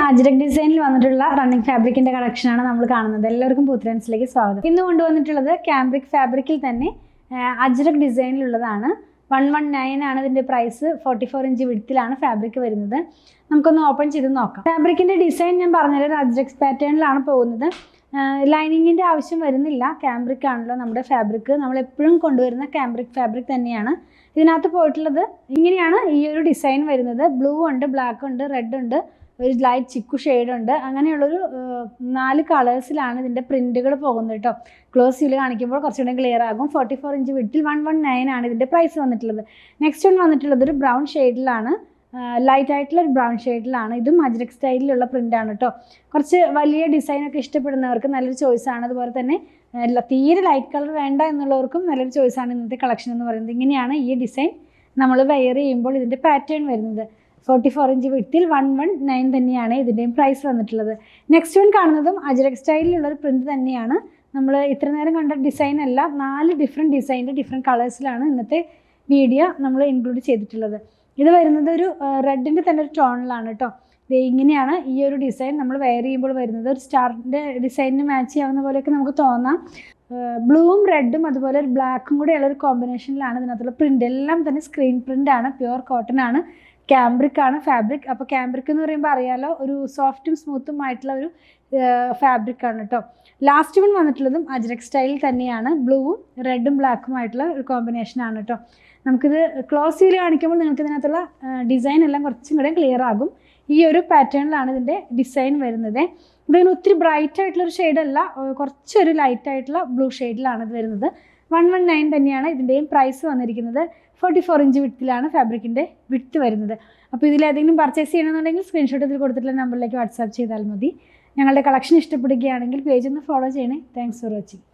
അജ്രക് ഡിസൈനിൽ വന്നിട്ടുള്ള റണ്ണിങ് ഫാബ്രിക്കിന്റെ കളക്ഷനാണ് നമ്മൾ കാണുന്നത്. എല്ലാവർക്കും പൂത്രൻസിലേക്ക് സ്വാഗതം. ഇന്ന് കൊണ്ടുവന്നിട്ടുള്ളത് ക്യാമ്പ്രിക് ഫാബ്രിക്കിൽ തന്നെ അജ്രക് ഡിസൈനിലുള്ളതാണ്. 119 ആണ് ഇതിന്റെ പ്രൈസ്. 44 ഇഞ്ച് വിഡ്ത്തിലാണ് ഫാബ്രിക് വരുന്നത്. നമുക്കൊന്ന് ഓപ്പൺ ചെയ്ത് നോക്കാം. ഫാബ്രിക്കിന്റെ ഡിസൈൻ ഞാൻ പറഞ്ഞത് അജ്രക് പാറ്റേണിലാണ് പോകുന്നത്. ലൈനിങ്ങിന്റെ ആവശ്യം വരുന്നില്ല. ക്യാമ്പ്രിക് ആണല്ലോ നമ്മുടെ ഫാബ്രിക്. നമ്മൾ എപ്പോഴും കൊണ്ടുവരുന്ന ക്യാമ്പ്രിക് ഫാബ്രിക് തന്നെയാണ്. ഇതിനകത്ത് പോയിട്ടുള്ളത് ഇങ്ങനെയാണ് ഈ ഒരു ഡിസൈൻ വരുന്നത്. ബ്ലൂ ഉണ്ട്, ബ്ലാക്ക് ഉണ്ട്, റെഡ് ഉണ്ട്, ഒരു ലൈറ്റ് ചിക്കു ഷെയ്ഡ് ഉണ്ട്. അങ്ങനെയുള്ളൊരു 4 കളേഴ്സിലാണ് ഇതിൻ്റെ പ്രിൻറ്റുകൾ പോകുന്നത് കേട്ടോ. ക്ലോസ് വ്യൂവിൽ കാണിക്കുമ്പോൾ കുറച്ചുകൂടെ ക്ലിയർ ആകും. 44 ഇഞ്ച് വിഡ്ത്തിൽ 119 ആണ് ഇതിൻ്റെ പ്രൈസ് വന്നിട്ടുള്ളത്. നെക്സ്റ്റ് വൺ വന്നിട്ടുള്ളത് ഒരു ബ്രൗൺ ഷെയ്ഡിലാണ്, ലൈറ്റ് ആയിട്ടുള്ള ഒരു ബ്രൗൺ ഷെയ്ഡിലാണ്. ഇതും അജ്രക് സ്റ്റൈലിലുള്ള പ്രിൻ്റാണ് കേട്ടോ. കുറച്ച് വലിയ ഡിസൈനൊക്കെ ഇഷ്ടപ്പെടുന്നവർക്ക് നല്ലൊരു ചോയ്സാണ്. അതുപോലെ തന്നെ തീരെ ലൈറ്റ് കളർ വേണ്ട എന്നുള്ളവർക്കും നല്ലൊരു ചോയ്സാണ് ഇന്നത്തെ കളക്ഷൻ എന്ന് പറയുന്നത്. ഇങ്ങനെയാണ് ഈ ഡിസൈൻ നമ്മൾ വെയർ ചെയ്യുമ്പോൾ ഇതിൻ്റെ പാറ്റേൺ വരുന്നത്. 44 ഇഞ്ച് വിഡ്ത്തിൽ 119 തന്നെയാണ് ഇതിൻ്റെയും പ്രൈസ് വന്നിട്ടുള്ളത്. നെക്സ്റ്റ് വൺ കാണുന്നതും അജ്രക് സ്റ്റൈലിലുള്ളൊരു പ്രിൻറ്റ് തന്നെയാണ്. നമ്മൾ ഇത്ര നേരം കണ്ട ഡിസൈൻ അല്ല, 4 ഡിഫറെൻറ്റ് ഡിസൈൻ്റെ ഡിഫറെൻറ്റ് കളേഴ്സിലാണ് ഇന്നത്തെ വീഡിയോ നമ്മൾ ഇൻക്ലൂഡ് ചെയ്തിട്ടുള്ളത്. ഇത് വരുന്നത് ഒരു റെഡിൻ്റെ തന്നെ ഒരു ടോണിലാണ് കേട്ടോ. ഇങ്ങനെയാണ് ഈ ഒരു ഡിസൈൻ നമ്മൾ വെയർ ചെയ്യുമ്പോൾ വരുന്നത്. ഒരു സ്റ്റാറിൻ്റെ ഡിസൈനിന് മാച്ച് ചെയ്യാവുന്ന പോലെയൊക്കെ നമുക്ക് തോന്നാം. ബ്ലൂവും റെഡും അതുപോലെ ഒരു ബ്ലാക്കും കൂടെ ഉള്ളൊരു കോമ്പിനേഷനിലാണ് ഇതിനകത്തുള്ള പ്രിൻ്റ്. എല്ലാം തന്നെ സ്ക്രീൻ പ്രിൻ്റ് ആണ്, പ്യുവർ കോട്ടൺ ആണ്, ക്യാമ്പ്രിക് ആണ് ഫാബ്രിക്. അപ്പോൾ ക്യാമ്പ്രിക് എന്ന് പറയുമ്പോൾ അറിയാലോ, ഒരു സോഫ്റ്റും സ്മൂത്തും ആയിട്ടുള്ള ഒരു ഫാബ്രിക് ആണ് കേട്ടോ. ലാസ്റ്റ് വൺ വന്നിട്ടുള്ളതും അജ്രക് സ്റ്റൈലിൽ തന്നെയാണ്. ബ്ലൂവും റെഡും ബ്ലാക്കും ആയിട്ടുള്ള ഒരു കോമ്പിനേഷൻ ആണ് കേട്ടോ. നമുക്കിത് ക്ലോസ് വ്യൂവിൽ കാണിക്കുമ്പോൾ നിങ്ങൾക്ക് ഇതിനകത്തുള്ള ഡിസൈൻ എല്ലാം കുറച്ചും കൂടെ ക്ലിയർ ആകും. ഈ ഒരു പാറ്റേണിലാണ് ഇതിൻ്റെ ഡിസൈൻ വരുന്നത്. ഇതിന് ഒത്തിരി ബ്രൈറ്റ് ആയിട്ടുള്ളൊരു ഷെയ്ഡല്ല, കുറച്ചൊരു ലൈറ്റ് ആയിട്ടുള്ള ബ്ലൂ ഷെയ്ഡിലാണ് ഇത് വരുന്നത്. 119 തന്നെയാണ് ഇതിൻ്റെയും പ്രൈസ് വന്നിരിക്കുന്നത്. 44 ഇഞ്ച് വിഡ്ത്തിലാണ് ഫാബ്രിക്കിൻ്റെ വിഡ്ത്ത് വരുന്നത്. അപ്പോൾ ഇതിലേതെങ്കിലും പർച്ചേസ് ചെയ്യണമെന്നുണ്ടെങ്കിൽ സ്ക്രീൻഷോട്ട് ഇതിൽ കൊടുത്തിട്ടുള്ള നമ്പറിലേക്ക് വാട്സാപ്പ് ചെയ്താൽ മതി. ഞങ്ങളുടെ കളക്ഷൻ ഇഷ്ടപ്പെടുകയാണെങ്കിൽ പേജ് ഒന്ന് ഫോളോ ചെയ്യണേ. Thanks for watching.